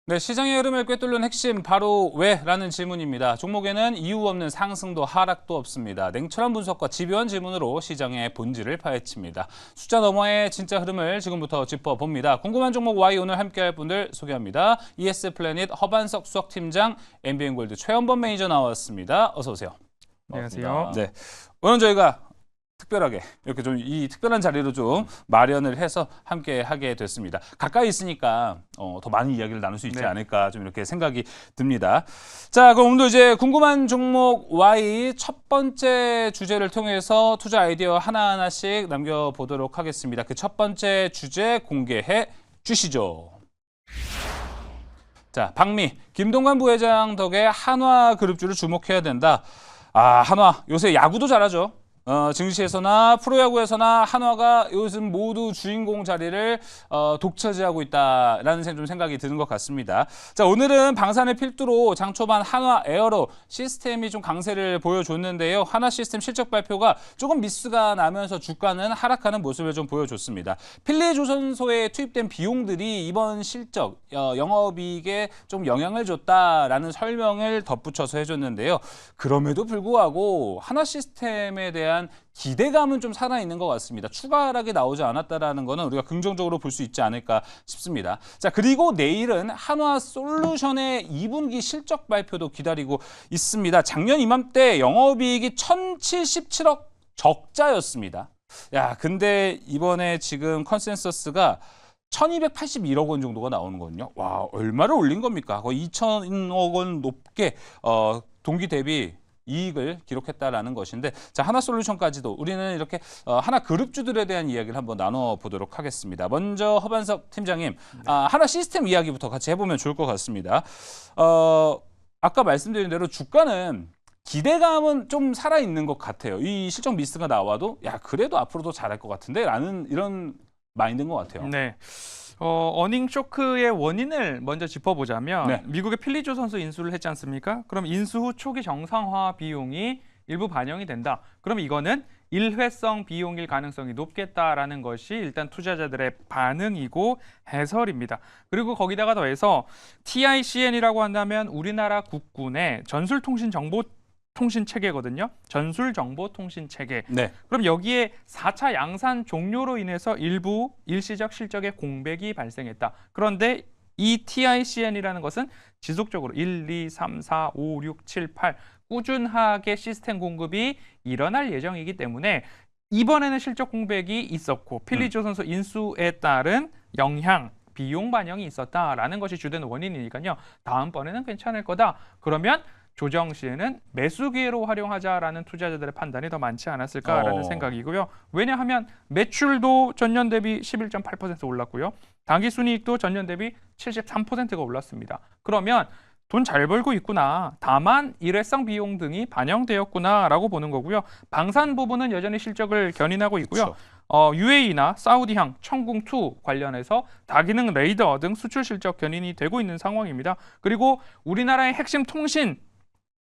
네, 시장의 흐름을 꿰뚫는 핵심 바로 왜라는 질문입니다. 종목에는 이유 없는 상승도 하락도 없습니다. 냉철한 분석과 집요한 질문으로 시장의 본질을 파헤칩니다. 숫자 너머의 진짜 흐름을 지금부터 짚어봅니다. 궁금한 종목 Y 오늘 함께할 분들 소개합니다. ES플래닛 허반석 수석팀장, MBN골드 최원범 매니저 나왔습니다. 어서 오세요. 안녕하세요. 네, 오늘 저희가 특별하게 이렇게 좀 이 특별한 자리로 좀 마련을 해서 함께 하게 됐습니다. 가까이 있으니까 더 많은 이야기를 나눌 수 있지 않을까 좀 이렇게 생각이 듭니다. 자, 그럼 오늘도 이제 궁금한 종목 Y 첫 번째 주제를 통해서 투자 아이디어 하나하나씩 남겨보도록 하겠습니다. 그 첫 번째 주제 공개해 주시죠. 자, 박미, 김동관 부회장 덕에 한화그룹주를 주목해야 된다. 아, 한화 요새 야구도 잘하죠. 증시에서나 프로야구에서나 한화가 요즘 모두 주인공 자리를 독차지하고 있다라는 좀 생각이 드는 것 같습니다. 자, 오늘은 방산을 필두로 장 초반 한화 에어로 시스템이 좀 강세를 보여줬는데요. 한화 시스템 실적 발표가 조금 미스가 나면서 주가는 하락하는 모습을 좀 보여줬습니다. 필리조선소에 투입된 비용들이 이번 실적, 영업이익에 좀 영향을 줬다라는 설명을 덧붙여서 해줬는데요. 그럼에도 불구하고 한화 시스템에 대한 기대감은 좀 살아있는 것 같습니다. 추가 하락이 나오지 않았다는 것은 우리가 긍정적으로 볼 수 있지 않을까 싶습니다. 자, 그리고 내일은 한화솔루션의 2분기 실적 발표도 기다리고 있습니다. 작년 이맘때 영업이익이 1,077억 적자였습니다. 야, 근데 이번에 지금 컨센서스가 1,281억 원 정도가 나오는 거거든요. 와, 얼마를 올린 겁니까? 거의 2,000억 원 높게 동기 대비 이익을 기록했다라는 것인데, 자, 하나솔루션까지도 우리는 이렇게 하나그룹주들에 대한 이야기를 한번 나눠보도록 하겠습니다. 먼저 허반석 팀장님, 하나 시스템 이야기부터 같이 해보면 좋을 것 같습니다. 아까 말씀드린 대로 주가는 기대감은 좀 살아있는 것 같아요. 이 실적 미스가 나와도 야, 그래도 앞으로도 잘할 것 같은데 라는 이런 마인드인 것 같아요. 네. 어닝 쇼크의 원인을 먼저 짚어보자면 미국의 필리조선소 인수를 했지 않습니까? 그럼 인수 후 초기 정상화 비용이 일부 반영이 된다. 그럼 이거는 일회성 비용일 가능성이 높겠다라는 것이 일단 투자자들의 반응이고 해설입니다. 그리고 거기다가 더해서 TICN이라고 한다면 우리나라 국군의 전술통신 체계거든요. 전술정보통신 체계. 그럼 여기에 4차 양산 종료로 인해서 일부 일시적 실적의 공백이 발생했다. 그런데 이 TICN이라는 것은 지속적으로 1, 2, 3, 4, 5, 6, 7, 8 꾸준하게 시스템 공급이 일어날 예정이기 때문에 이번에는 실적 공백이 있었고 필리조선소 인수에 따른 영향, 비용 반영이 있었다라는 것이 주된 원인이니까요. 다음번에는 괜찮을 거다. 그러면 조정 시에는 매수 기회로 활용하자라는 투자자들의 판단이 더 많지 않았을까라는 생각이고요. 왜냐하면 매출도 전년 대비 11.8% 올랐고요. 당기순이익도 전년 대비 73%가 올랐습니다. 그러면 돈 잘 벌고 있구나. 다만 일회성 비용 등이 반영되었구나라고 보는 거고요. 방산 부분은 여전히 실적을 견인하고 있고요. UAE나 사우디항, 청궁2 관련해서 다기능 레이더 등 수출 실적 견인이 되고 있는 상황입니다. 그리고 우리나라의 핵심 통신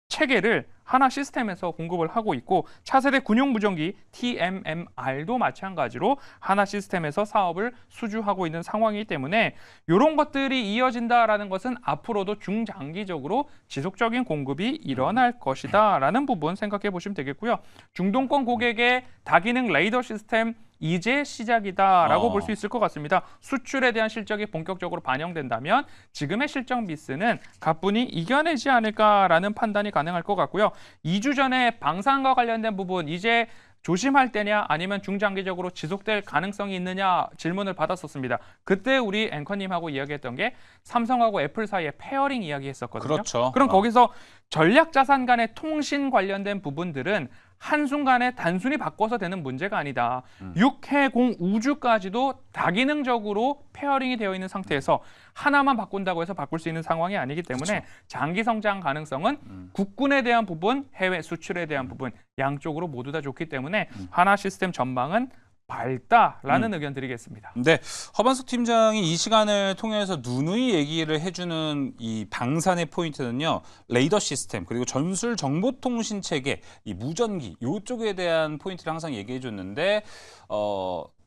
체계를 하나 시스템에서 공급을 하고 있고 차세대 군용 무전기 TMMR도 마찬가지로 하나 시스템에서 사업을 수주하고 있는 상황이기 때문에 이런 것들이 이어진다라는 것은 앞으로도 중장기적으로 지속적인 공급이 일어날 것이다라는 부분 생각해 보시면 되겠고요. 중동권 고객의 다기능 레이더 시스템 이제 시작이다라고 볼 수 있을 것 같습니다. 수출에 대한 실적이 본격적으로 반영된다면 지금의 실적 미스는 가뿐히 이겨내지 않을까라는 판단이 가능할 것 같고요. 2주 전에 방산과 관련된 부분 이제 조심할 때냐 아니면 중장기적으로 지속될 가능성이 있느냐 질문을 받았었습니다. 그때 우리 앵커님하고 이야기했던 게 삼성하고 애플 사이에 페어링 이야기했었거든요. 그렇죠. 그럼 거기서 전략 자산 간의 통신 관련된 부분들은 한순간에 단순히 바꿔서 되는 문제가 아니다. 육해공 우주까지도 다기능적으로 페어링이 되어 있는 상태에서 하나만 바꾼다고 해서 바꿀 수 있는 상황이 아니기 때문에 장기 성장 가능성은 국군에 대한 부분, 해외 수출에 대한 부분 양쪽으로 모두 다 좋기 때문에 하나 시스템 전망은 밝다라는 의견 드리겠습니다. 네, 허반석 팀장이 이 시간을 통해서 누누이 얘기를 해주는 이 방산의 포인트는요, 레이더 시스템 그리고 전술 정보통신 체계, 이 무전기 이쪽에 대한 포인트를 항상 얘기해줬는데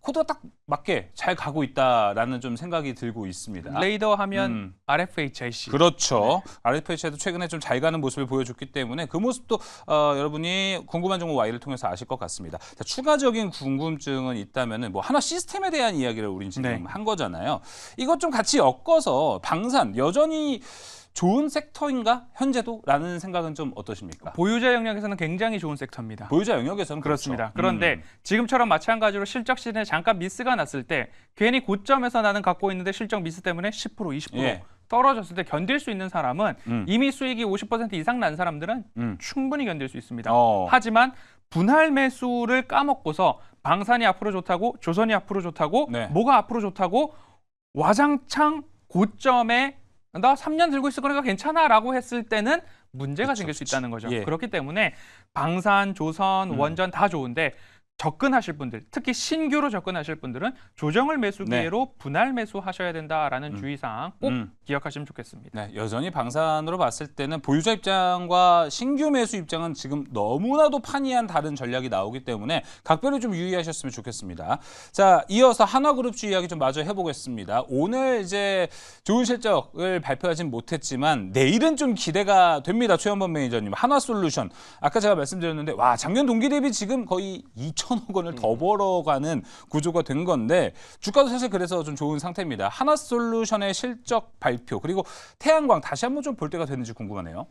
코드가 딱 맞게 잘 가고 있다라는 좀 생각이 들고 있습니다. 레이더 하면 RFHIC. 그렇죠. RFHIC도 최근에 좀 잘 가는 모습을 보여줬기 때문에 그 모습도 여러분이 궁금한 종목 Y를 통해서 아실 것 같습니다. 자, 추가적인 궁금증은 있다면은 뭐 하나 시스템에 대한 이야기를 우린 지금 네. 한 거잖아요. 이것 좀 같이 엮어서 방산 여전히 좋은 섹터인가 현재도? 라는 생각은 좀 어떠십니까? 보유자 영역에서는 굉장히 좋은 섹터입니다. 보유자 영역에서는 그렇습니다. 그렇죠. 그런데 지금처럼 마찬가지로 실적 시즌에 잠깐 미스가 났을 때 괜히 고점에서 나는 갖고 있는데 실적 미스 때문에 10% 20% 예. 떨어졌을 때 견딜 수 있는 사람은 이미 수익이 50% 이상 난 사람들은 충분히 견딜 수 있습니다. 하지만 분할 매수를 까먹고서 방산이 앞으로 좋다고 조선이 앞으로 좋다고 네. 뭐가 앞으로 좋다고 와장창 고점에 나 3년 들고 있을 거니까 괜찮아 라고 했을 때는 문제가 생길 수 있다는 거죠. 예. 그렇기 때문에 방산, 조선, 원전 다 좋은데 접근하실 분들, 특히 신규로 접근하실 분들은 조정을 매수 기회로 분할 매수하셔야 된다라는 주의사항 꼭 기억하시면 좋겠습니다. 네, 여전히 방산으로 봤을 때는 보유자 입장과 신규 매수 입장은 지금 너무나도 판이한 다른 전략이 나오기 때문에 각별히 좀 유의하셨으면 좋겠습니다. 자, 이어서 한화그룹주 이야기 좀 마저 해보겠습니다. 오늘 이제 좋은 실적을 발표하진 못했지만 내일은 좀 기대가 됩니다. 최현범 매니저님. 한화솔루션. 아까 제가 말씀드렸는데 와 작년 동기 대비 지금 거의 2천억 원을 더 벌어가는 구조가 된 건데 주가도 사실 그래서 좀 좋은 상태입니다. 한화솔루션의 실적 발표 그리고 태양광 다시 한번 좀 볼 때가 됐는지 궁금하네요.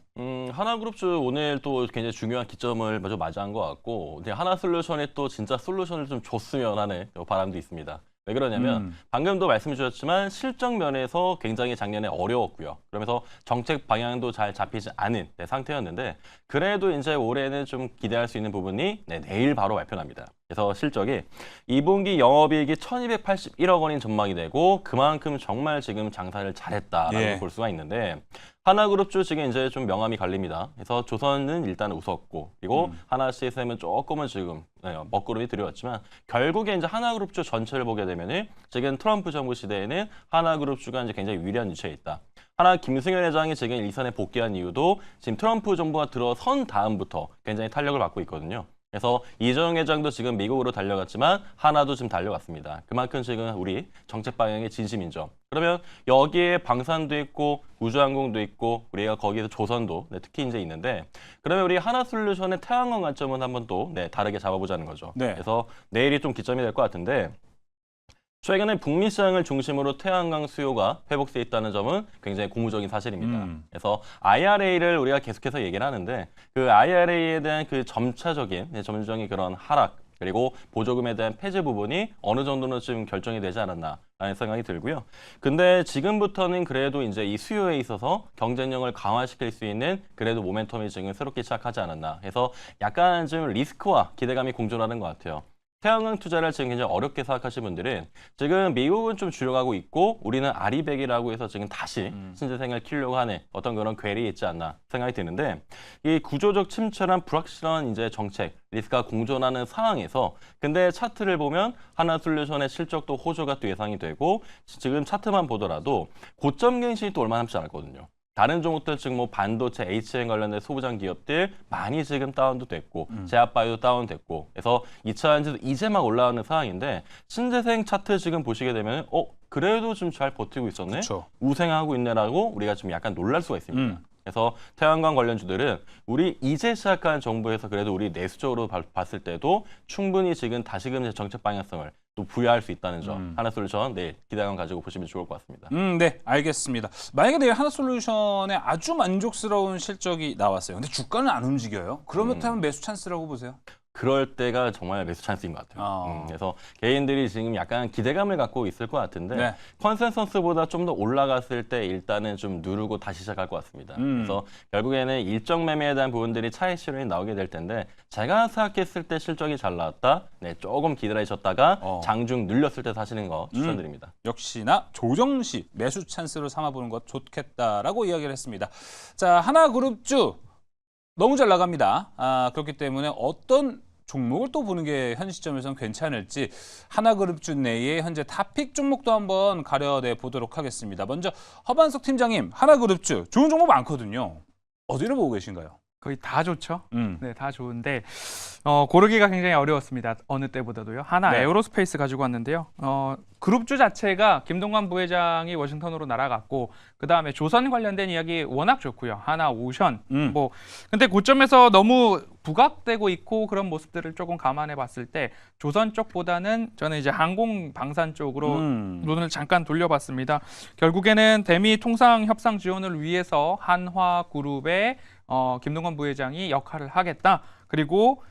하나그룹주 오늘 또 굉장히 중요한 기점을 마저 맞이한 것 같고 근데 하나솔루션이 또 진짜 솔루션을 좀 줬으면 하는 바람도 있습니다. 왜 그러냐면 방금도 말씀 주셨지만 실적 면에서 굉장히 작년에 어려웠고요. 그러면서 정책 방향도 잘 잡히지 않은 상태였는데 그래도 이제 올해는 좀 기대할 수 있는 부분이 내일 바로 발표납니다. 그래서 실적이 2분기 영업이익이 1,281억 원인 전망이 되고 그만큼 정말 지금 장사를 잘했다라고 볼 수가 있는데 하나그룹주 지금 이제 좀 명암이 갈립니다. 그래서 조선은 일단 웃었고 그리고 하나 CSM은 조금은 지금 먹구름이 들여왔지만 결국에 이제 하나그룹주 전체를 보게 되면은 지금 트럼프 정부 시대에는 하나그룹주가 이제 굉장히 유리한 위치에 있다. 하나 김승현 회장이 지금 일선에 복귀한 이유도 지금 트럼프 정부가 들어선 다음부터 굉장히 탄력을 받고 있거든요. 그래서 이정용 회장도 지금 미국으로 달려갔지만 하나도 지금 달려갔습니다. 그만큼 지금 우리 정책 방향의 진심인죠. 그러면 여기에 방산도 있고 우주항공도 있고 우리가 거기에서 조선도 특히 이제 있는데 그러면 우리 하나솔루션의 태양광 관점은 한번 또 다르게 잡아보자는 거죠. 그래서 내일이 좀 기점이 될 것 같은데 최근에 북미 시장을 중심으로 태양광 수요가 회복돼 있다는 점은 굉장히 고무적인 사실입니다. 그래서 IRA를 우리가 계속해서 얘기를 하는데 그 IRA에 대한 그 점차적인 점유정의 그런 하락 그리고 보조금에 대한 폐지 부분이 어느 정도는 지금 결정이 되지 않았나라는 생각이 들고요. 근데 지금부터는 그래도 이제 이 수요에 있어서 경쟁력을 강화시킬 수 있는 그래도 모멘텀이 지금 새롭게 시작하지 않았나 해서 약간 좀 리스크와 기대감이 공존하는 것 같아요. 태양광 투자를 지금 굉장히 어렵게 생각하시는 분들은 지금 미국은 좀 줄여가고 있고 우리는 아리백이라고 해서 지금 다시 신재생을 키우려고 하는 어떤 그런 궤리에 있지 않나 생각이 드는데 이 구조적 침체란 불확실한 이제 정책 리스크가 공존하는 상황에서 근데 차트를 보면 하나솔루션의 실적도 호조가 또 예상이 되고 지금 차트만 보더라도 고점 갱신이 또 얼마 남지 않았거든요. 다른 종목들 지금 뭐 반도체, HN 관련된 소부장 기업들 많이 지금 다운도 됐고 제약바이오도 다운됐고 그래서 2차 전지도 이제 막 올라가는 상황인데 신재생 차트 지금 보시게 되면 그래도 좀 잘 버티고 있었네? 그쵸. 우생하고 있네라고 우리가 좀 약간 놀랄 수가 있습니다. 그래서 태양광 관련주들은 우리 이제 시작한 정부에서 그래도 우리 내수적으로 봤을 때도 충분히 지금 다시금 정책 방향성을 또 부여할 수 있다는 점 하나솔루션 내일 기대감 가지고 보시면 좋을 것 같습니다. 네, 알겠습니다. 만약에 내일 하나솔루션에 아주 만족스러운 실적이 나왔어요. 근데 주가는 안 움직여요. 그렇다면 매수 찬스라고 보세요? 그럴 때가 정말 매수 찬스인 것 같아요. 그래서 개인들이 지금 약간 기대감을 갖고 있을 것 같은데 컨센서스보다 좀 더 올라갔을 때 일단은 좀 누르고 다시 시작할 것 같습니다. 그래서 결국에는 일정 매매에 대한 부분들이 차익 실현이 나오게 될 텐데 제가 생각했을 때 실적이 잘 나왔다. 조금 기다리셨다가 장중 늘렸을 때 사시는 거 추천드립니다. 역시나 조정 시 매수 찬스로 삼아보는 것 좋겠다라고 이야기를 했습니다. 자, 하나그룹주 너무 잘 나갑니다. 그렇기 때문에 어떤 종목을 또 보는 게 현 시점에서는 괜찮을지 하나그룹주 내에 현재 탑픽 종목도 한번 가려내 보도록 하겠습니다. 먼저 허반석 팀장님, 하나그룹주 좋은 종목 많거든요. 어디를 보고 계신가요? 거의 다 좋죠. 음. 네, 다 좋은데 고르기가 굉장히 어려웠습니다. 어느 때보다도요. 하나 네. 에어로스페이스 가지고 왔는데요. 그룹주 자체가 김동관 부회장이 워싱턴으로 날아갔고 그 다음에 조선 관련된 이야기 워낙 좋고요. 하나 오션 뭐 근데 고점에서 너무 부각되고 있고 그런 모습들을 조금 감안해 봤을 때 조선 쪽보다는 저는 이제 항공 방산 쪽으로 눈을 잠깐 돌려봤습니다. 결국에는 대미 통상 협상 지원을 위해서 한화 그룹의 김동관 부회장이 역할을 하겠다. 그리고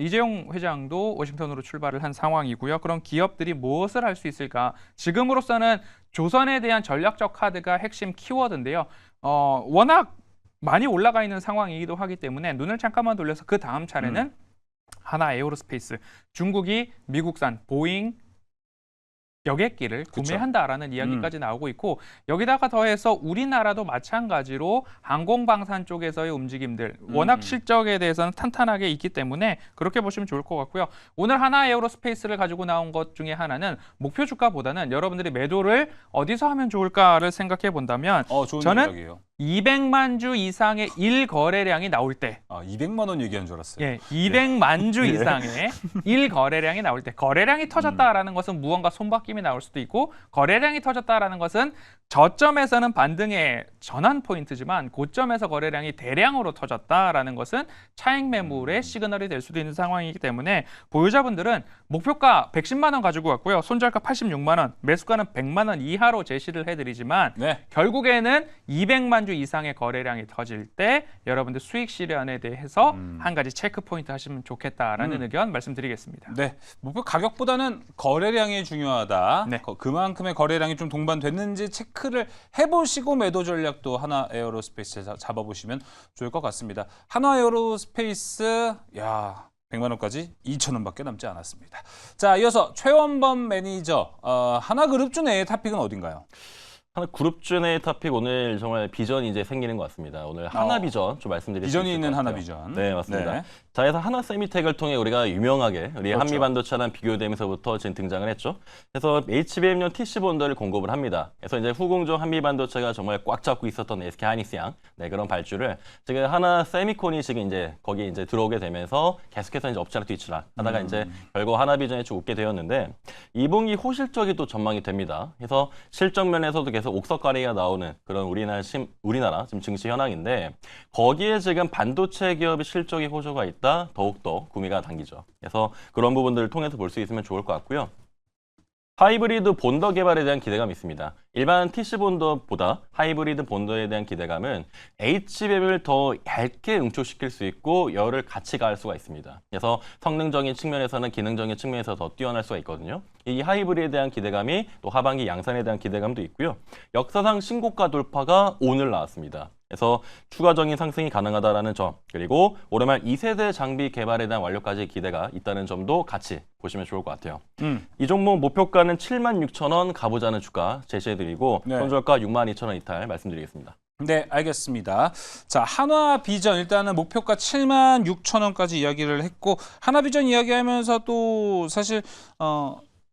이재용 회장도 워싱턴으로 출발을 한 상황이고요. 그럼 기업들이 무엇을 할 수 있을까? 지금으로서는 조선에 대한 전략적 카드가 핵심 키워드인데요. 워낙 많이 올라가 있는 상황이기도 하기 때문에 눈을 잠깐만 돌려서 그 다음 차례는 하나 에어로스페이스, 중국이 미국산 보잉 여객기를 구매한다라는 이야기까지 나오고 있고 여기다가 더해서 우리나라도 마찬가지로 항공방산 쪽에서의 움직임들 워낙 실적에 대해서는 탄탄하게 있기 때문에 그렇게 보시면 좋을 것 같고요. 오늘 하나 에어로스페이스를 가지고 나온 것 중에 하나는 목표 주가보다는 여러분들이 매도를 어디서 하면 좋을까를 생각해 본다면 좋은 저는 생각이에요. 200만 주 이상의 일거래량이 나올 때 200만 원 얘기한 줄 알았어요. 예, 200만 주 이상의 일거래량이 나올 때 거래량이 터졌다라는 것은 무언가 손바뀜이 나올 수도 있고 거래량이 터졌다라는 것은 저점에서는 반등의 전환 포인트지만 고점에서 거래량이 대량으로 터졌다라는 것은 차익 매물의 시그널이 될 수도 있는 상황이기 때문에 보유자분들은 목표가 110만 원 가지고 왔고요. 손절가 86만 원, 매수가는 100만 원 이하로 제시를 해드리지만 네. 결국에는 200만 주 이상의 거래량이 터질 때 여러분들 수익 실현에 대해서 한 가지 체크 포인트 하시면 좋겠다라는 의견 말씀드리겠습니다. 네, 목표 가격보다는 거래량이 중요하다. 네. 그만큼의 거래량이 좀 동반됐는지 체크를 해보시고 매도 전략도 하나 에어로스페이스에서 잡아보시면 좋을 것 같습니다. 하나 에어로스페이스, 100만 원까지 2천 원밖에 남지 않았습니다. 자, 이어서 최원범 매니저, 하나그룹주 내의 탑픽은 어딘가요? 하나 그룹주 내 탑픽 오늘 정말 비전이 이제 생기는 것 같습니다. 오늘 하나 비전 좀 말씀드릴 수 있을 비전이 것 있는 같아요. 하나 비전. 네, 맞습니다. 네. 자, 그래서 하나 세미텍을 통해 우리가 유명하게 우리 그렇죠. 한미 반도체랑 비교되면서부터 지금 등장을 했죠. 그래서 HBM용 TC 본더를 공급을 합니다. 그래서 이제 후공정 한미 반도체가 정말 꽉 잡고 있었던 SK 하이닉스양 그런 발주를 지금 하나 세미콘이 지금 이제 거기 이제 들어오게 되면서 계속해서 이제 엎치락 뒤치락 하다가 이제 결국 하나 비전에 쭉 웃게 되었는데 2분기 호실적이 또 전망이 됩니다. 그래서 실적 면에서도 계속 옥석가리가 나오는 그런 우리나라 지금 증시 현황인데 거기에 지금 반도체 기업의 실적이 호조가 있다. 더욱더 구미가 당기죠. 그래서 그런 부분들을 통해서 볼 수 있으면 좋을 것 같고요. 하이브리드 본더 개발에 대한 기대감이 있습니다. 일반 TC 본더보다 하이브리드 본더에 대한 기대감은 HBM을 더 얇게 응축시킬 수 있고 열을 같이 가할 수가 있습니다. 그래서 성능적인 측면에서는 기능적인 측면에서 더 뛰어날 수가 있거든요. 이 하이브리드에 대한 기대감이 또 하반기 양산에 대한 기대감도 있고요. 역사상 신고가 돌파가 오늘 나왔습니다. 그래서 추가적인 상승이 가능하다는 점, 그리고 오랜만 2세대 장비 개발에 대한 완료까지 기대가 있다는 점도 같이 보시면 좋을 것 같아요. 이 종목 목표가는 76,000원 가보자는 주가 제시해드리고 네. 손절가 62,000원 이탈 말씀드리겠습니다. 네, 알겠습니다. 자, 한화비전 일단은 목표가 76,000원까지 이야기를 했고 한화비전 이야기하면서 또 사실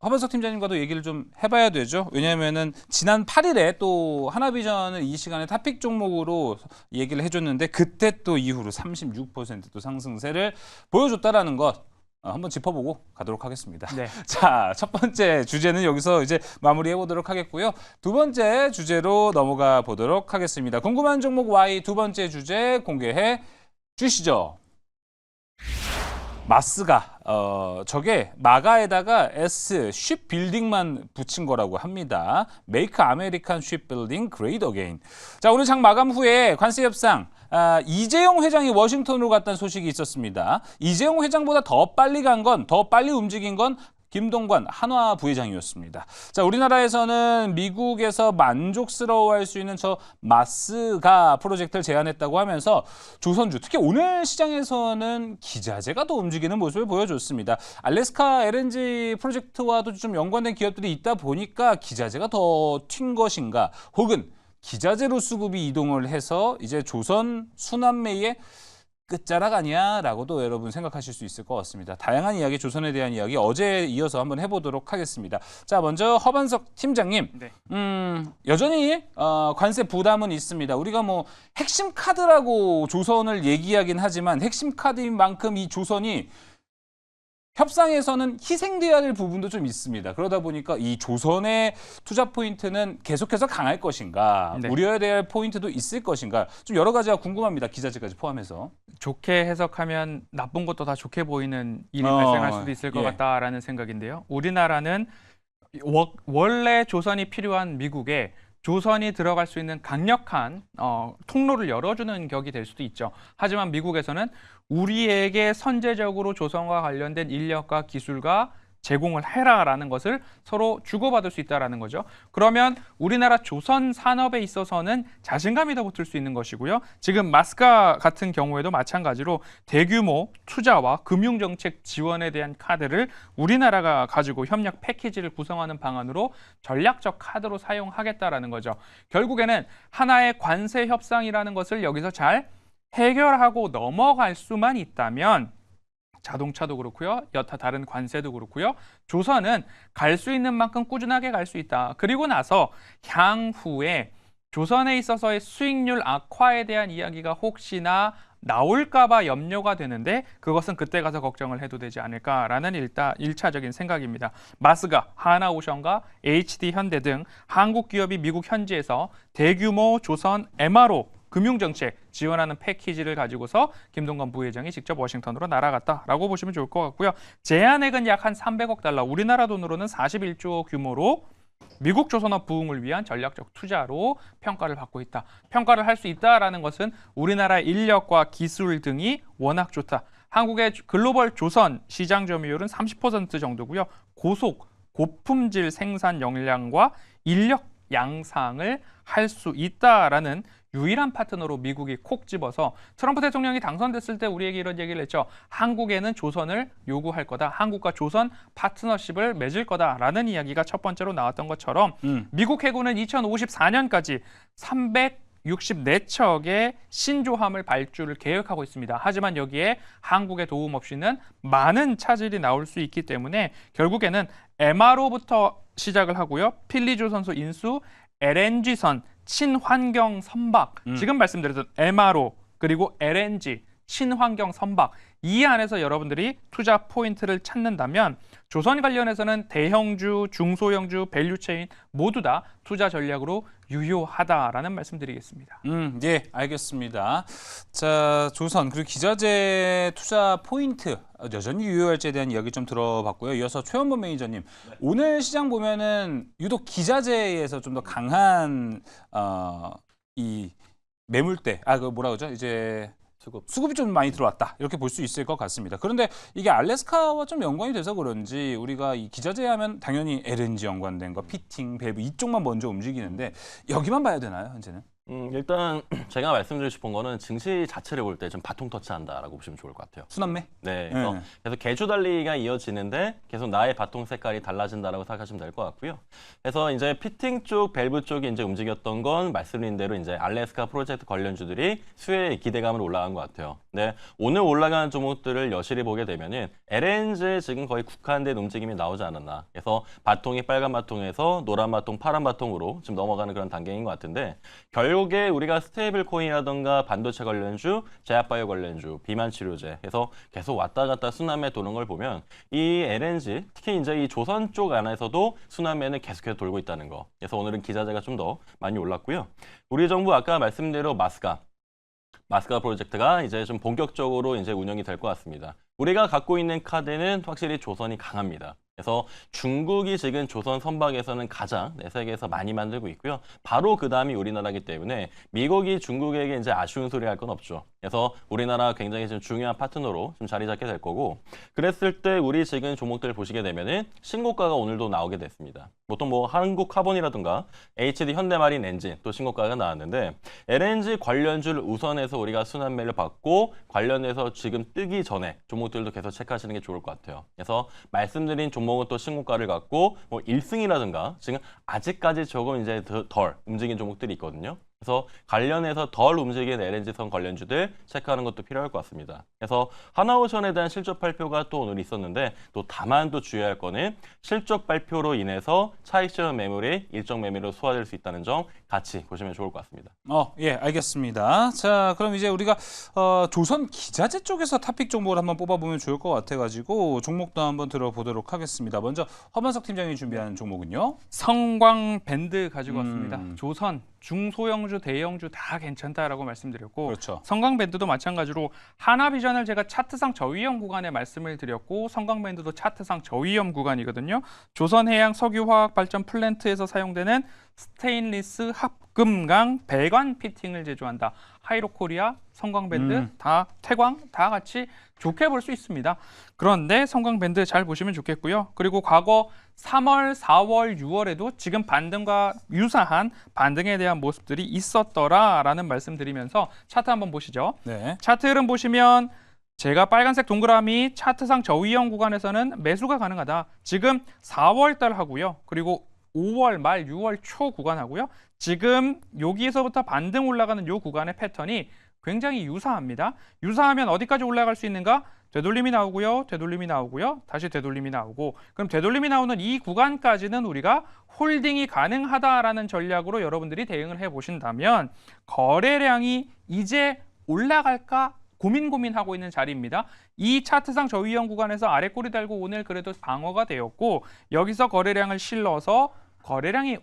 허반석 팀장님과도 얘기를 좀 해봐야 되죠. 왜냐하면은 지난 8일에 또 하나비전을 이 시간에 탑픽 종목으로 얘기를 해줬는데 그때 또 이후로 36%또 상승세를 보여줬다라는 것 한번 짚어보고 가도록 하겠습니다. 네. 자, 첫 번째 주제는 여기서 이제 마무리해 보도록 하겠고요. 두 번째 주제로 넘어가 보도록 하겠습니다. 궁금한 종목 Y 두 번째 주제 공개해 주시죠. 마스가 저게 마가에다가 S 쉽빌딩만 붙인 거라고 합니다. Make American Shipbuilding Great Again. 자, 오늘 장 마감 후에 관세 협상 이재용 회장이 워싱턴으로 갔다는 소식이 있었습니다. 이재용 회장보다 더 빨리 움직인 건 김동관 한화 부회장이었습니다. 자, 우리나라에서는 미국에서 만족스러워할 수 있는 저 마스가 프로젝트를 제안했다고 하면서 조선주, 특히 오늘 시장에서는 기자재가 더 움직이는 모습을 보여줬습니다. 알래스카 LNG 프로젝트와도 좀 연관된 기업들이 있다 보니까 기자재가 더 튄 것인가, 혹은 기자재로 수급이 이동을 해서 이제 조선 순환매에 끝자락 아니야라고도 여러분 생각하실 수 있을 것 같습니다. 다양한 이야기, 조선에 대한 이야기 어제에 이어서 한번 해보도록 하겠습니다. 자, 먼저 허반석 팀장님, 네. 여전히 관세 부담은 있습니다. 우리가 뭐 핵심 카드라고 조선을 얘기하긴 하지만 핵심 카드인 만큼 이 조선이 협상에서는 희생돼야 될 부분도 좀 있습니다. 그러다 보니까 이 조선의 투자 포인트는 계속해서 강할 것인가, 네. 우려해야 될 포인트도 있을 것인가, 좀 여러 가지가 궁금합니다. 기자재까지 포함해서. 좋게 해석하면 나쁜 것도 다 좋게 보이는 일이 어, 발생할 수도 있을 것 예. 같다라는 생각인데요. 우리나라는 원래 조선이 필요한 미국에 조선이 들어갈 수 있는 강력한 통로를 열어주는 격이 될 수도 있죠. 하지만 미국에서는 우리에게 선제적으로 조선과 관련된 인력과 기술과 제공을 해라라는 것을 서로 주고받을 수 있다라는 거죠. 그러면 우리나라 조선 산업에 있어서는 자신감이 더 붙을 수 있는 것이고요. 지금 마스카 같은 경우에도 마찬가지로 대규모 투자와 금융정책 지원에 대한 카드를 우리나라가 가지고 협력 패키지를 구성하는 방안으로 전략적 카드로 사용하겠다라는 거죠. 결국에는 하나의 관세 협상이라는 것을 여기서 잘 해결하고 넘어갈 수만 있다면 자동차도 그렇고요. 여타 다른 관세도 그렇고요. 조선은 갈 수 있는 만큼 꾸준하게 갈 수 있다. 그리고 나서 향후에 조선에 있어서의 수익률 악화에 대한 이야기가 혹시나 나올까 봐 염려가 되는데 그것은 그때 가서 걱정을 해도 되지 않을까라는 일차적인 생각입니다. 마스가, 하나오션과 HD 현대 등 한국 기업이 미국 현지에서 대규모 조선 MRO 금융정책 지원하는 패키지를 가지고서 김동관 부회장이 직접 워싱턴으로 날아갔다라고 보시면 좋을 것 같고요. 제안액은 약 한 300억 달러, 우리나라 돈으로는 41조 규모로 미국 조선업 부흥을 위한 전략적 투자로 평가를 받고 있다. 평가를 할 수 있다라는 것은 우리나라의 인력과 기술 등이 워낙 좋다. 한국의 글로벌 조선 시장 점유율은 30% 정도고요. 고품질 생산 역량과 인력 양상을 할 수 있다라는 유일한 파트너로 미국이 콕 집어서 트럼프 대통령이 당선됐을 때 우리에게 이런 얘기를 했죠. 한국에는 조선을 요구할 거다. 한국과 조선 파트너십을 맺을 거다라는 이야기가 첫 번째로 나왔던 것처럼 미국 해군은 2054년까지 364척의 신조함을 발주를 계획하고 있습니다. 하지만 여기에 한국의 도움 없이는 많은 차질이 나올 수 있기 때문에 결국에는 MRO부터 시작을 하고요. 필리조선소 인수, LNG선, 친환경 선박, 지금 말씀드렸던 MRO 그리고 LNG, 친환경 선박 이 안에서 여러분들이 투자 포인트를 찾는다면 조선 관련해서는 대형주, 중소형주, 밸류체인 모두 다 투자 전략으로 유효하다라는 말씀드리겠습니다. 예, 알겠습니다. 자, 조선 그리고 기자재 투자 포인트 여전히 유효할지에 대한 이야기 좀 들어봤고요. 이어서 최원범 매니저님, 오늘 시장 보면은 유독 기자재에서 좀 더 강한 이 매물대, 그 뭐라 그러죠? 이제 수급이 좀 많이 들어왔다 이렇게 볼 수 있을 것 같습니다. 그런데 이게 알래스카와 좀 연관이 돼서 그런지 우리가 이 기자재 하면 당연히 LNG 연관된 거, 피팅, 밸브 이쪽만 먼저 움직이는데 여기만 봐야 되나요, 현재는? 일단 제가 말씀드리고 싶은 거는 증시 자체를 볼 때 좀 바통 터치한다라고 보시면 좋을 것 같아요. 순환매? 네, 그래서 계속 개주 달리기가 이어지는데 계속 나의 바통 색깔이 달라진다라고 생각하시면 될 것 같고요. 그래서 이제 피팅 쪽, 밸브 쪽이 이제 움직였던 건 말씀드린 대로 이제 알래스카 프로젝트 관련주들이 수혜의 기대감으로 올라간 것 같아요. 네, 오늘 올라가는 종목들을 여실히 보게 되면은 LNG에 지금 거의 국한된 움직임이 나오지 않았나. 그래서 바통이 빨간 바통에서 노란 바통, 파란 바통으로 지금 넘어가는 그런 단계인 것 같은데 결국에 우리가 스테이블 코인이라던가 반도체 관련주, 제약바이오 관련주, 비만 치료제 해서 계속 왔다 갔다 순환매 도는 걸 보면 이 LNG, 특히 이제 이 조선 쪽 안에서도 순환매는 계속해서 돌고 있다는 거. 그래서 오늘은 기자재가 좀 더 많이 올랐고요. 우리 정부 아까 말씀대로 마스카 프로젝트가 이제 좀 본격적으로 이제 운영이 될 것 같습니다. 우리가 갖고 있는 카드는 확실히 조선이 강합니다. 그래서 중국이 지금 조선 선박에서는 가장 세계에서 많이 만들고 있고요. 바로 그 다음이 우리나라이기 때문에 미국이 중국에게 이제 아쉬운 소리 할 건 없죠. 그래서 우리나라 굉장히 좀 중요한 파트너로 좀 자리 잡게 될 거고, 그랬을 때 우리 지금 종목들 보시게 되면은 신고가가 오늘도 나오게 됐습니다. 보통 뭐 한국카본이라든가 HD 현대마린 엔진 또 신고가가 나왔는데 LNG 관련주를 우선해서 우리가 순환매를 받고 관련해서 지금 뜨기 전에 종목들도 계속 체크하시는 게 좋을 것 같아요. 그래서 말씀드린 종목은 또 신고가를 갖고 뭐 1승이라든가 지금 아직까지 조금 이제 덜 움직인 종목들이 있거든요. 그래서 관련해서 덜 움직이는 LNG선 관련주들 체크하는 것도 필요할 것 같습니다. 그래서 하나오션에 대한 실적 발표가 또 오늘 있었는데 또 다만 또 주의할 거는 실적 발표로 인해서 차익 실현 매물이 일정 매매로 소화될 수 있다는 점 같이 보시면 좋을 것 같습니다. 예, 알겠습니다. 자, 그럼 이제 우리가 조선 기자재 쪽에서 탑픽 종목을 한번 뽑아보면 좋을 것 같아가지고 종목도 한번 들어보도록 하겠습니다. 먼저 허만석 팀장이 준비한 종목은요? 성광 밴드 가지고 왔습니다. 조선, 중소형주, 대형주 다 괜찮다라고 말씀드렸고 그렇죠. 성광 밴드도 마찬가지로 하나비전을 제가 차트상 저위험 구간에 말씀을 드렸고 성광 밴드도 차트상 저위험 구간이거든요. 조선해양 석유화학발전 플랜트에서 사용되는 스테인리스 합금강 배관 피팅을 제조한다. 하이로코리아, 성광밴드 다 태광 다 같이 좋게 볼 수 있습니다. 그런데 성광밴드 잘 보시면 좋겠고요. 그리고 과거 3월, 4월, 6월에도 지금 반등과 유사한 반등에 대한 모습들이 있었더라라는 말씀드리면서 차트 한번 보시죠. 네. 차트 흐름 보시면 제가 빨간색 동그라미 차트상 저위험 구간에서는 매수가 가능하다. 지금 4월 달 하고요. 그리고 5월 말 6월 초 구간 하고요. 지금 여기에서부터 반등 올라가는 이 구간의 패턴이 굉장히 유사합니다. 유사하면 어디까지 올라갈 수 있는가? 되돌림이 나오고요. 되돌림이 나오고요. 다시 되돌림이 나오고 그럼 되돌림이 나오는 이 구간까지는 우리가 홀딩이 가능하다라는 전략으로 여러분들이 대응을 해보신다면 거래량이 이제 올라갈까? 고민하고 있는 자리입니다. 이 차트상 저위험 구간에서 아래 꼬리 달고 오늘 그래도 방어가 되었고 여기서 거래량을 실러서 거래량이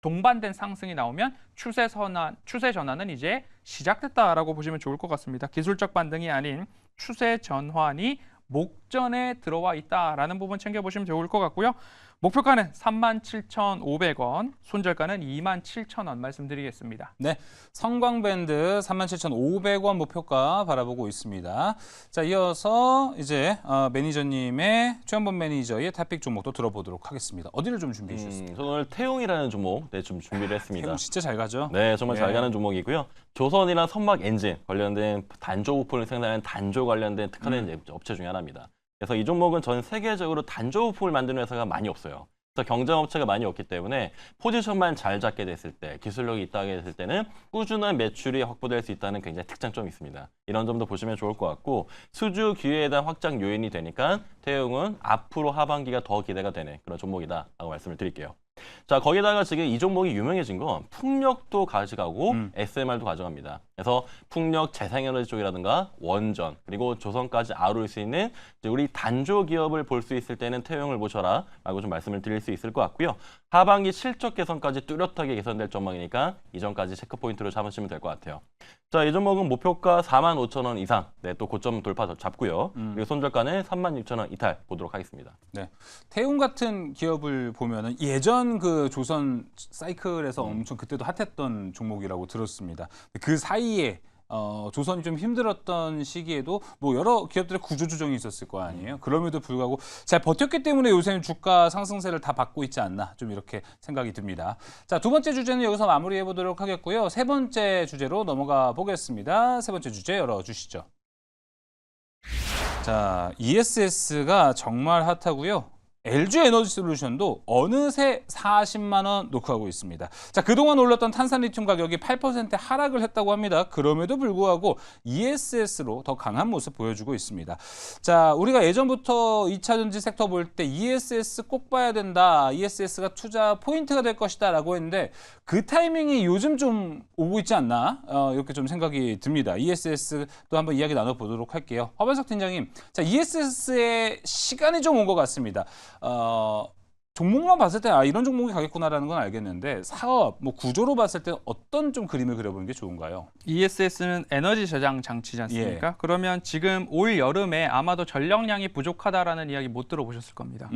동반된 상승이 나오면 추세 전환은 이제 시작됐다라고 보시면 좋을 것 같습니다. 기술적 반등이 아닌 추세 전환이 목전에 들어와 있다라는 부분 챙겨보시면 좋을 것 같고요. 목표가는 37,500원, 손절가는 27,000원 말씀드리겠습니다. 네, 성광밴드 37,500원 목표가 바라보고 있습니다. 자, 이어서 이제 매니저님의 최현범 매니저의 탑픽 종목도 들어보도록 하겠습니다. 어디를 좀 준비해 주셨습니까? 저는 오늘 태용이라는 종목 좀 준비를 했습니다. 태용 진짜 잘 가죠? 네, 정말 잘 예. 가는 종목이고요. 조선이나 선박 엔진 관련된 단조 부품을 생산하는 단조 관련된 특화된 업체 중에 하나입니다. 그래서 이 종목은 전 세계적으로 단조 부품을 만드는 회사가 많이 없어요. 그래서 경쟁업체가 많이 없기 때문에 포지션만 잘 잡게 됐을 때, 기술력이 있다게 됐을 때는 꾸준한 매출이 확보될 수 있다는 굉장히 특장점이 있습니다. 이런 점도 보시면 좋을 것 같고 수주 기회에 대한 확장 요인이 되니까 태용은 앞으로 하반기가 더 기대가 되는 그런 종목이다라고 말씀을 드릴게요. 자, 거기다가 지금 이 종목이 유명해진 건 풍력도 가져가고 SMR도 가져갑니다. 그래서 풍력, 재생에너지 쪽이라든가 원전, 그리고 조선까지 아우를 수 있는 우리 단조 기업을 볼 수 있을 때는 태용을 보셔라 라고 좀 말씀을 드릴 수 있을 것 같고요. 하반기 실적 개선까지 뚜렷하게 개선될 전망이니까 이전까지 체크 포인트로 잡으시면 될 것 같아요. 자, 이 종목은 목표가 45,000원 이상, 네, 또 고점 돌파 잡고요. 그리고 손절가는 36,000원 이탈 보도록 하겠습니다. 네, 태용 같은 기업을 보면은 예전 그 조선 사이클에서 엄청 그때도 핫했던 종목이라고 들었습니다. 그 사이에 조선이 좀 힘들었던 시기에도 뭐 여러 기업들의 구조 조정이 있었을 거 아니에요. 그럼에도 불구하고 잘 버텼기 때문에 요새는 주가 상승세를 다 받고 있지 않나 좀 이렇게 생각이 듭니다. 자, 두 번째 주제는 여기서 마무리해 보도록 하겠고요. 세 번째 주제로 넘어가 보겠습니다. 세 번째 주제 열어주시죠. 자, ESS가 정말 핫하고요. LG 에너지 솔루션도 어느새 40만 원 노크하고 있습니다. 자, 그동안 올랐던 탄산 리튬 가격이 8% 하락을 했다고 합니다. 그럼에도 불구하고 ESS로 더 강한 모습 보여주고 있습니다. 자, 우리가 예전부터 2차 전지 섹터 볼 때 ESS 꼭 봐야 된다. ESS가 투자 포인트가 될 것이다 라고 했는데 그 타이밍이 요즘 좀 오고 있지 않나? 이렇게 좀 생각이 듭니다. ESS도 한번 이야기 나눠보도록 할게요. 허반석 팀장님, 자, ESS의 시간이 좀 온 것 같습니다. 종목만 봤을 때 이런 종목이 가겠구나라는 건 알겠는데 사업, 뭐 구조로 봤을 때 어떤 좀 그림을 그려보는 게 좋은가요? ESS는 에너지 저장 장치지 않습니까? 예. 그러면 지금 올 여름에 아마도 전력량이 부족하다라는 이야기 못 들어보셨을 겁니다.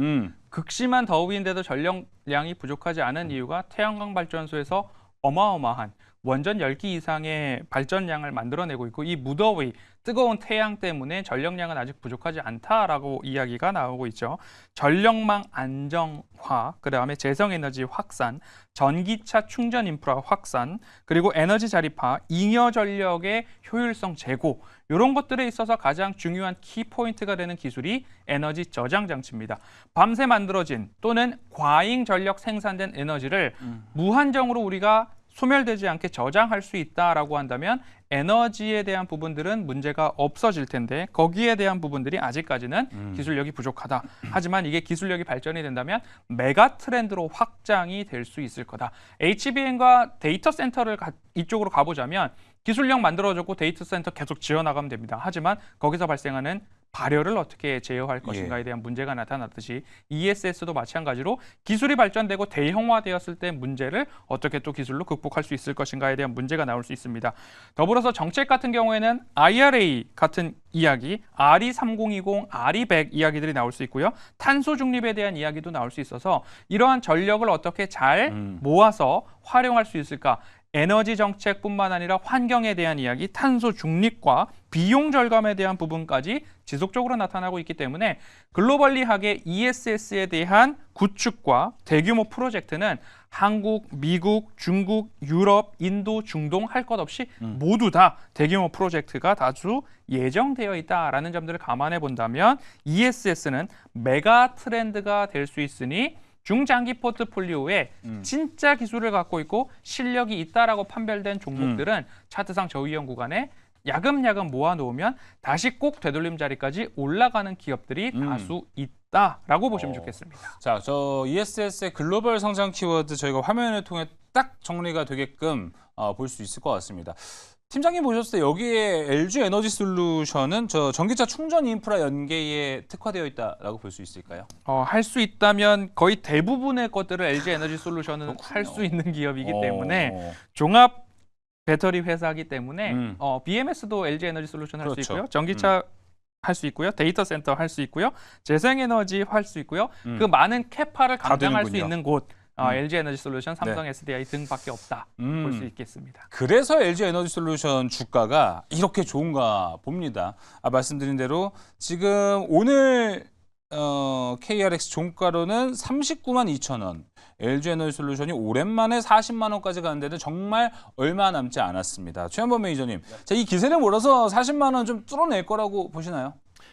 극심한 더위인데도 전력량이 부족하지 않은 이유가 태양광 발전소에서 어마어마한 원전 10기 이상의 발전량을 만들어내고 있고 이 무더위, 뜨거운 태양 때문에 전력량은 아직 부족하지 않다라고 이야기가 나오고 있죠. 전력망 안정화, 그다음에 재생에너지 확산, 전기차 충전 인프라 확산, 그리고 에너지 자립화, 잉여 전력의 효율성 제고 이런 것들에 있어서 가장 중요한 키포인트가 되는 기술이 에너지 저장 장치입니다. 밤새 만들어진 또는 과잉 전력 생산된 에너지를 무한정으로 우리가 소멸되지 않게 저장할 수 있다라고 한다면 에너지에 대한 부분들은 문제가 없어질 텐데 거기에 대한 부분들이 아직까지는 기술력이 부족하다. 하지만 이게 기술력이 발전이 된다면 메가 트렌드로 확장이 될 수 있을 거다. HBM과 데이터 센터를 이쪽으로 가보자면 기술력 만들어졌고 데이터 센터 계속 지어나가면 됩니다. 하지만 거기서 발생하는 발열을 어떻게 제어할 것인가에 대한 문제가 나타났듯이 ESS도 마찬가지로 기술이 발전되고 대형화되었을 때 문제를 어떻게 또 기술로 극복할 수 있을 것인가에 대한 문제가 나올 수 있습니다. 더불어서 정책 같은 경우에는 IRA 같은 이야기, RE3020, RE100 이야기들이 나올 수 있고요. 탄소 중립에 대한 이야기도 나올 수 있어서 이러한 전력을 어떻게 잘 모아서 활용할 수 있을까? 에너지 정책뿐만 아니라 환경에 대한 이야기, 탄소 중립과 비용 절감에 대한 부분까지 지속적으로 나타나고 있기 때문에 글로벌리하게 ESS에 대한 구축과 대규모 프로젝트는 한국, 미국, 중국, 유럽, 인도, 중동 할 것 없이 모두 다 대규모 프로젝트가 다수 예정되어 있다라는 점들을 감안해 본다면 ESS는 메가 트렌드가 될 수 있으니 중장기 포트폴리오에 진짜 기술을 갖고 있고 실력이 있다라고 판별된 종목들은 차트상 저위험 구간에 야금야금 모아놓으면 다시 꼭 되돌림 자리까지 올라가는 기업들이 다수 있다라고 보시면 좋겠습니다. 자, 저 ESS의 글로벌 성장 키워드 저희가 화면을 통해 딱 정리가 되게끔 볼 수 있을 것 같습니다. 팀장님 보셨을 때 여기에 LG 에너지 솔루션은 저 전기차 충전 인프라 연계에 특화되어 있다라고 볼 수 있을까요? 할 수 있다면 거의 대부분의 것들을 LG 에너지 솔루션은 할 수 있는 기업이기 때문에 종합 배터리 회사이기 때문에 BMS도 LG 에너지 솔루션 할 수 그렇죠. 있고요. 전기차 할 수 있고요. 데이터 센터 할 수 있고요. 재생에너지 할 수 있고요. 그 많은 캐파를 감당할 수 되는군요. 있는 곳 LG 에너지 솔루션, 삼성 SDI 등밖에 없다 볼 수 있겠습니다. 그래서 LG 에너지 솔루션 주가가 이렇게 좋은가 봅니다. 말씀드린 대로 지금 오늘 KRX 종가로는 39만 2천 원. LG 에너지 솔루션이 오랜만에 40만 원까지 가는 데는 정말 얼마 남지 않았습니다. 최현범 매니저님, 자, 이 기세를 몰아서 40만 원 좀 뚫어낼 거라고 보시나요?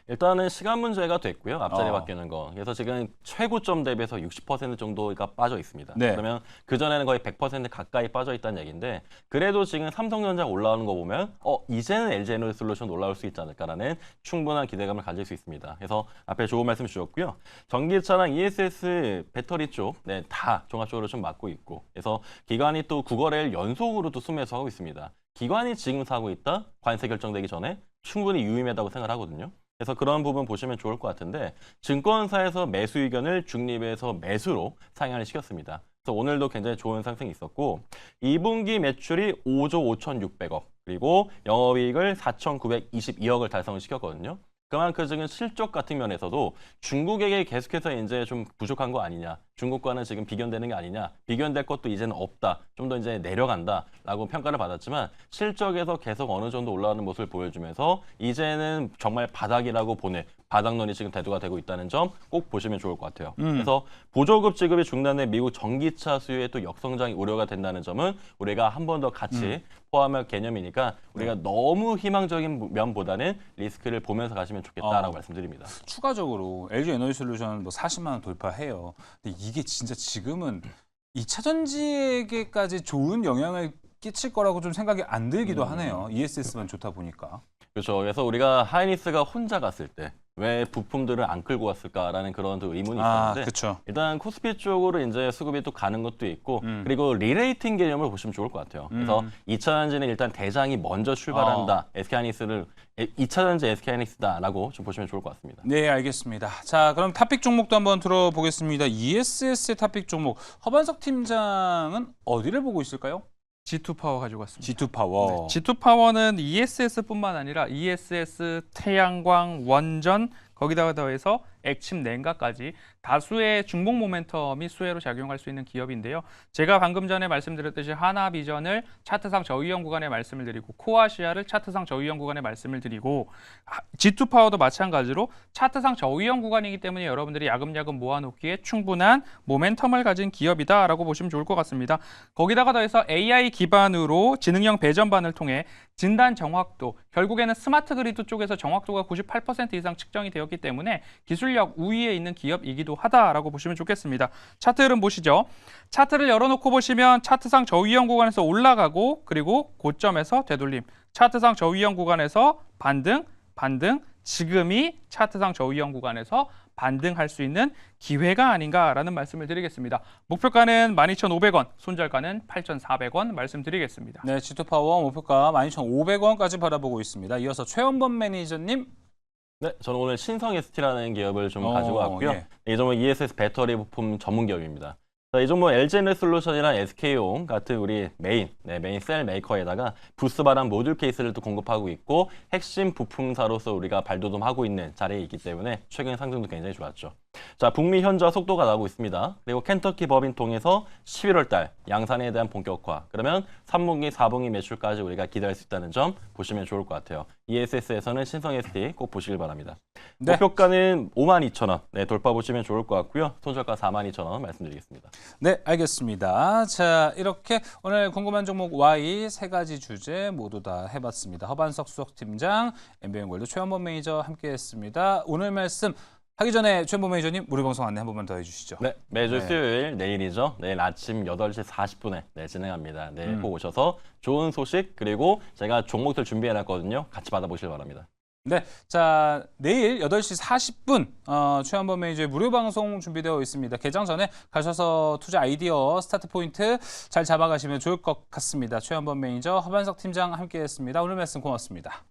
일단은 시간 문제가 됐고요. 앞자리 바뀌는 거. 그래서 지금 최고점 대비해서 60% 정도가 빠져 있습니다. 네. 그러면 그전에는 거의 100% 가까이 빠져 있다는 얘기인데 그래도 지금 삼성전자 올라오는 거 보면 이제는 LG 에너지 솔루션 올라올 수 있지 않을까라는 충분한 기대감을 가질 수 있습니다. 그래서 앞에 좋은 말씀 주셨고요. 전기차랑 ESS 배터리 쪽 다 종합적으로 좀 맡고 있고 그래서 기관이 또 9거래일 연속으로도 순매수하고 있습니다. 기관이 지금 사고 있다? 관세 결정되기 전에 충분히 유의미하다고 생각하거든요. 그래서 그런 부분 보시면 좋을 것 같은데 증권사에서 매수 의견을 중립에서 매수로 상향을 시켰습니다. 그래서 오늘도 굉장히 좋은 상승이 있었고 2분기 매출이 5조 5,600억 그리고 영업이익을 4,922억을 달성을 시켰거든요. 그만큼 지금 실적 같은 면에서도 중국에게 계속해서 이제 좀 부족한 거 아니냐. 중국과는 지금 비견되는 게 아니냐. 비견될 것도 이제는 없다. 좀 더 이제 내려간다라고 평가를 받았지만 실적에서 계속 어느 정도 올라가는 모습을 보여주면서 이제는 정말 바닥이라고 보는 바닥론이 지금 대두가 되고 있다는 점 꼭 보시면 좋을 것 같아요. 그래서 보조급 지급이 중단된 미국 전기차 수요에 또 역성장이 우려가 된다는 점은 우리가 한 번 더 같이 포함할 개념이니까 우리가 너무 희망적인 면보다는 리스크를 보면서 가시면 좋겠다라고 말씀드립니다. 추가적으로 LG 에너지 솔루션 뭐 40만 원 돌파해요. 근데 이게 진짜 지금은 2차 전지에게까지 좋은 영향을 끼칠 거라고 좀 생각이 안 들기도 하네요. ESS만 좋다 보니까. 그렇죠. 그래서 우리가 하이닉스가 혼자 갔을 때 왜 부품들을 안 끌고 왔을까라는 그런 또 의문이 있었는데 그렇죠. 일단 코스피 쪽으로 이제 수급이 또 가는 것도 있고 그리고 리레이팅 개념을 보시면 좋을 것 같아요. 그래서 2차 전지는 일단 대장이 먼저 출발한다. SK하이닉스를 2차 전지 SK하이닉스다라고 좀 보시면 좋을 것 같습니다. 네, 알겠습니다. 자, 그럼 탑픽 종목도 한번 들어보겠습니다. ESS의 탑픽 종목 허반석 팀장은 어디를 보고 있을까요? G2 파워 가지고 왔습니다. G2 파워. G2 파워는 ESS뿐만 아니라 ESS, 태양광, 원전 거기다가 더해서 액침 냉각까지 다수의 중복 모멘텀이 수혜로 작용할 수 있는 기업인데요. 제가 방금 전에 말씀드렸듯이 하나비전을 차트상 저위험 구간에 말씀을 드리고 코아시아를 차트상 저위험 구간에 말씀을 드리고 G2 파워도 마찬가지로 차트상 저위험 구간이기 때문에 여러분들이 야금야금 모아놓기에 충분한 모멘텀을 가진 기업이다라고 보시면 좋을 것 같습니다. 거기다가 더해서 AI 기반으로 지능형 배전반을 통해 진단 정확도, 결국에는 스마트 그리드 쪽에서 정확도가 98% 이상 측정이 되었기 때문에 기술력 우위에 있는 기업이기도 하다라고 보시면 좋겠습니다. 차트 흐름 보시죠. 차트를 열어놓고 보시면 차트상 저위험 구간에서 올라가고 그리고 고점에서 되돌림. 차트상 저위험 구간에서 반등, 반등, 지금이 차트상 저위험 구간에서 반등할 수 있는 기회가 아닌가라는 말씀을 드리겠습니다. 목표가는 12,500원, 손절가는 8,400원 말씀드리겠습니다. 네, G2파워 목표가 12,500원까지 바라보고 있습니다. 이어서 최원범 매니저님. 네, 저는 오늘 신성 ST라는 기업을 좀 가지고 왔고요. 예. 이 종목은 ESS 배터리 부품 전문 기업입니다. 자, 이 종목 LG에너지솔루션이랑 SK온 같은 우리 메인 셀 메이커에다가 부스 바람 모듈 케이스를 또 공급하고 있고 핵심 부품사로서 우리가 발돋움하고 있는 자리에 있기 때문에 최근 상승도 굉장히 좋았죠. 자, 북미 현저화 속도가 나고 있습니다. 그리고 켄터키 법인 통해서 11월 달 양산에 대한 본격화. 그러면 3분기, 4분기 매출까지 우리가 기대할 수 있다는 점 보시면 좋을 것 같아요. ESS에서는 신성 ST 꼭 보시길 바랍니다. 네. 목표가는 52,000원 돌파 보시면 좋을 것 같고요. 손절가 42,000원 말씀드리겠습니다. 네, 알겠습니다. 자, 이렇게 오늘 궁금한 종목 Y 세 가지 주제 모두 다 해봤습니다. 허반석 수석팀장, MBN골드 최원범 매니저 함께했습니다. 오늘 말씀 하기 전에 최원범 매니저님 무료 방송 안내 한 번만 더 해주시죠. 네, 매주 네. 수요일 내일이죠. 내일 아침 8시 40분에 진행합니다. 내일 꼭 오셔서 좋은 소식 그리고 제가 종목들 준비해놨거든요. 같이 받아보시길 바랍니다. 네, 자 내일 8시 40분 최원범 매니저의 무료 방송 준비되어 있습니다. 개장 전에 가셔서 투자 아이디어 스타트 포인트 잘 잡아가시면 좋을 것 같습니다. 최원범 매니저, 허반석 팀장 함께했습니다. 오늘 말씀 고맙습니다.